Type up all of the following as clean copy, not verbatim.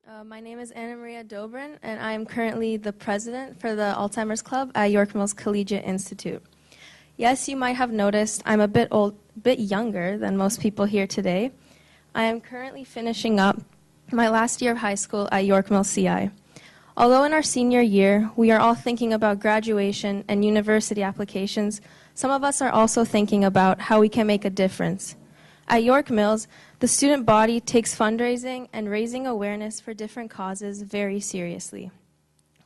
My name is AnnaMaria Dobrin, and I am currently the president for the Alzheimer's Club at York Mills Collegiate Institute. Yes, you might have noticed I'm a bit younger than most people here today. I am currently finishing up my last year of high school at York Mills CI. Although in our senior year, we are all thinking about graduation and university applications, some of us are also thinking about how we can make a difference. At York Mills, the student body takes fundraising and raising awareness for different causes very seriously.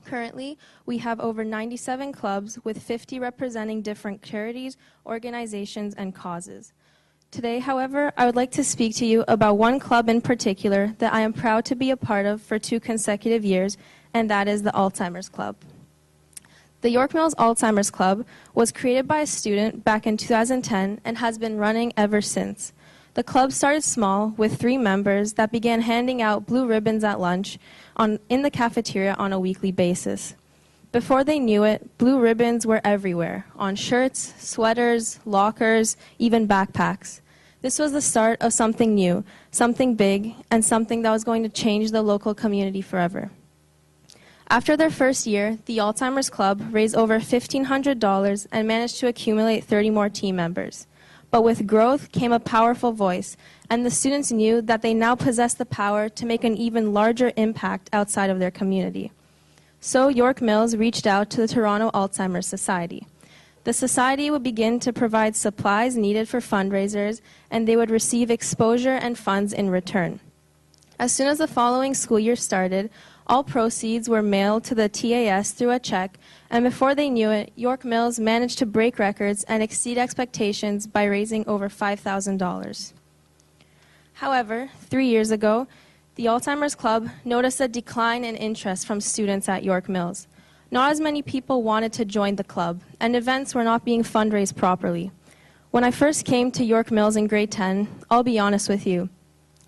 Currently, we have over 97 clubs with 50 representing different charities, organizations, and causes. Today, however, I would like to speak to you about one club in particular that I am proud to be a part of for 2 consecutive years, and that is the Alzheimer's Club. The York Mills Alzheimer's Club was created by a student back in 2010 and has been running ever since. The club started small with 3 members that began handing out blue ribbons at lunch in the cafeteria on a weekly basis. Before they knew it, blue ribbons were everywhere, on shirts, sweaters, lockers, even backpacks. This was the start of something new, something big, and something that was going to change the local community forever. After their first year, the Alzheimer's Club raised over $1,500 and managed to accumulate 30 more team members. But with growth came a powerful voice, and the students knew that they now possessed the power to make an even larger impact outside of their community. So York Mills reached out to the Toronto Alzheimer's Society. The society would begin to provide supplies needed for fundraisers, and they would receive exposure and funds in return. As soon as the following school year started, all proceeds were mailed to the TAS through a check, and before they knew it, York Mills managed to break records and exceed expectations by raising over $5,000. However, 3 years ago, the Alzheimer's Club noticed a decline in interest from students at York Mills. Not as many people wanted to join the club, and events were not being fundraised properly. When I first came to York Mills in grade 10, I'll be honest with you,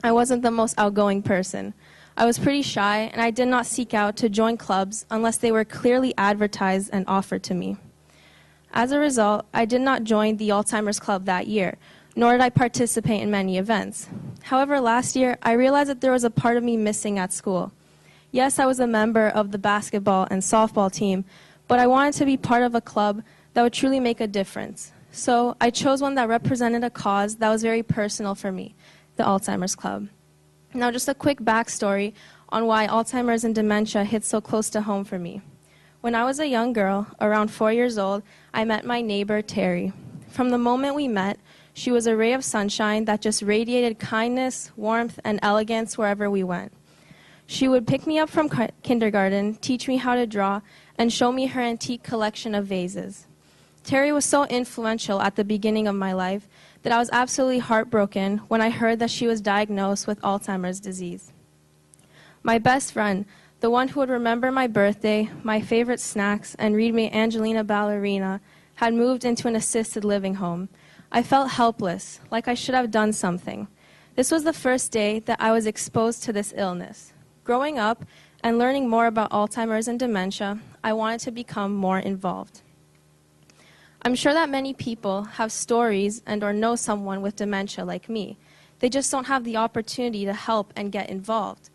I wasn't the most outgoing person. I was pretty shy, and I did not seek out to join clubs unless they were clearly advertised and offered to me. As a result, I did not join the Alzheimer's Club that year, nor did I participate in many events. However, last year, I realized that there was a part of me missing at school. Yes, I was a member of the basketball and softball team, but I wanted to be part of a club that would truly make a difference. So I chose one that represented a cause that was very personal for me, the Alzheimer's Club. Now, just a quick backstory on why Alzheimer's and dementia hit so close to home for me. When I was a young girl, around 4 years old, I met my neighbor, Terry. From the moment we met, she was a ray of sunshine that just radiated kindness, warmth, and elegance wherever we went. She would pick me up from kindergarten, teach me how to draw, and show me her antique collection of vases. Terry was so influential at the beginning of my life that I was absolutely heartbroken when I heard that she was diagnosed with Alzheimer's disease. My best friend, the one who would remember my birthday, my favorite snacks, and read me Angelina Ballerina, had moved into an assisted living home. I felt helpless, like I should have done something. This was the first day that I was exposed to this illness. Growing up and learning more about Alzheimer's and dementia, I wanted to become more involved. I'm sure that many people have stories and or know someone with dementia like me. They just don't have the opportunity to help and get involved.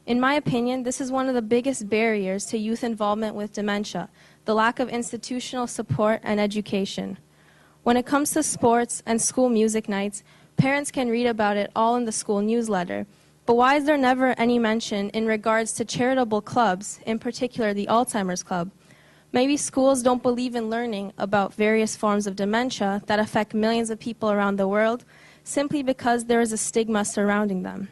In my opinion, this is one of the biggest barriers to youth involvement with dementia, the lack of institutional support and education. When it comes to sports and school music nights, parents can read about it all in the school newsletter. But why is there never any mention in regards to charitable clubs, in particular the Alzheimer's Club? Maybe schools don't believe in learning about various forms of dementia that affect millions of people around the world simply because there is a stigma surrounding them.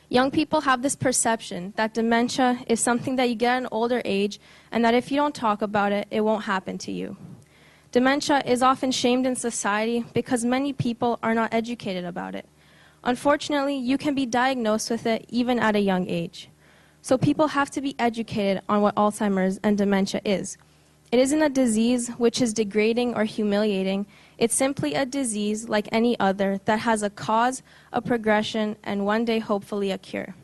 Young people have this perception that dementia is something that you get at an older age and that if you don't talk about it, it won't happen to you. Dementia is often shamed in society because many people are not educated about it. Unfortunately, you can be diagnosed with it even at a young age. So people have to be educated on what Alzheimer's and dementia is. It isn't a disease which is degrading or humiliating. It's simply a disease like any other that has a cause, a progression, and one day hopefully a cure.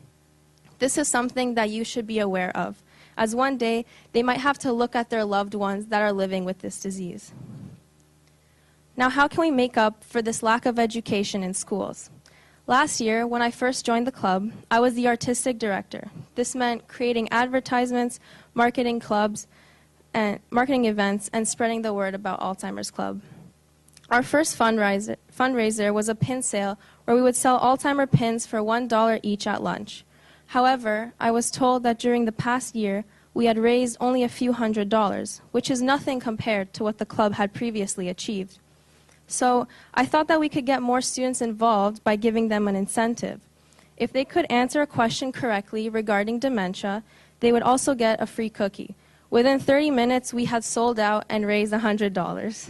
This is something that you should be aware of, as one day they might have to look at their loved ones that are living with this disease. Now, how can we make up for this lack of education in schools? Last year, when I first joined the club, I was the artistic director. This meant creating advertisements, marketing clubs, and marketing events, and spreading the word about Alzheimer's Club. Our first fundraiser was a pin sale where we would sell Alzheimer pins for $1 each at lunch. However, I was told that during the past year, we had raised only a few $100s, which is nothing compared to what the club had previously achieved. So I thought that we could get more students involved by giving them an incentive. If they could answer a question correctly regarding dementia, they would also get a free cookie. Within 30 minutes, we had sold out and raised $100.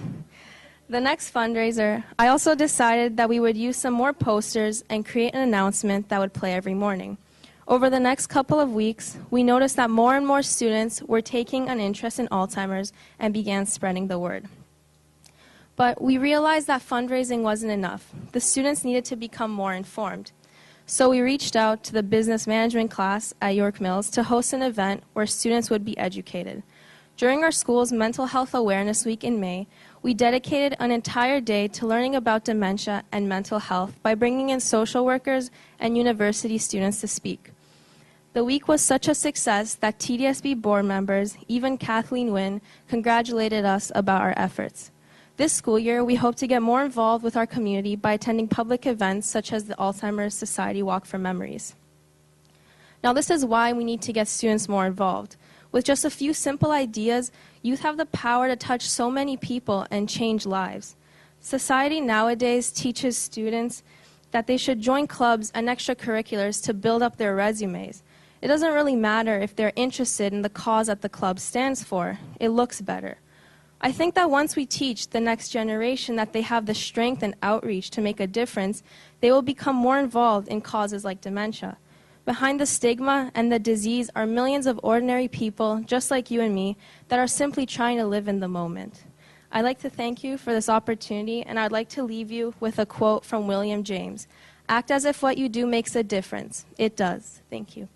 The next fundraiser, I also decided that we would use some more posters and create an announcement that would play every morning. Over the next couple of weeks, we noticed that more and more students were taking an interest in Alzheimer's and began spreading the word. But we realized that fundraising wasn't enough. The students needed to become more informed. So we reached out to the business management class at York Mills to host an event where students would be educated. During our school's Mental Health Awareness Week in May, we dedicated an entire day to learning about dementia and mental health by bringing in social workers and university students to speak. The week was such a success that TDSB board members, even Kathleen Wynn, congratulated us about our efforts. This school year, we hope to get more involved with our community by attending public events such as the Alzheimer's Society Walk for Memories. Now, this is why we need to get students more involved. With just a few simple ideas, youth have the power to touch so many people and change lives. Society nowadays teaches students that they should join clubs and extracurriculars to build up their resumes. It doesn't really matter if they're interested in the cause that the club stands for. It looks better. I think that once we teach the next generation that they have the strength and outreach to make a difference, they will become more involved in causes like dementia. Behind the stigma and the disease are millions of ordinary people, just like you and me, that are simply trying to live in the moment. I'd like to thank you for this opportunity, and I'd like to leave you with a quote from William James. Act as if what you do makes a difference. It does. Thank you.